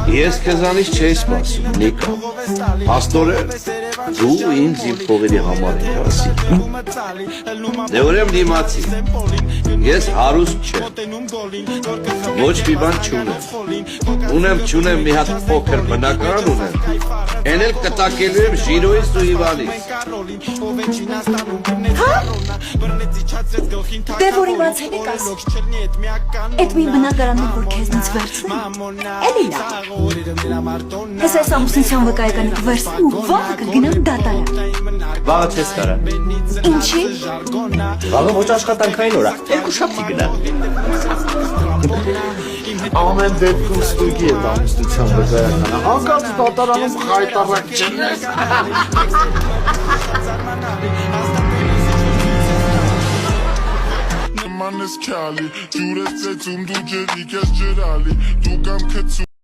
Ես քեզանից չէի սպասում, Նիկա, աստորեն, դու ինձ իմ փողերի համար եք ասի, դե ուրեմն դիմացի, ես հարուստ չեմ, ոչ մի բան չունեմ մի հատ փոքր բնական ունեմ, են էլ կտակելու եմ ժիրոյից ու հիվանից։ Դե որ իմացել եք ասում, էդ մի բնակարաններ, որ քեզնից վերցնեմ, էլի լավ։ Ես այս ամուսնության վկայականի կվերցնեմ ու վաղը կգնամ դատարան։ Վաղը չես կարա։ Ինչի՞։ Վաղը ոչ աշխատանքային օր է, երկու շաբթի գնա։ Ամեն դեպքում ստույգի է ամուսնության վկայականը, հանկարծ դատարանում խայտառակ չնես։ Մանես քյալի, ջուրես ծեծում դու ջերիկ ես ջերալի, դու կամ քծում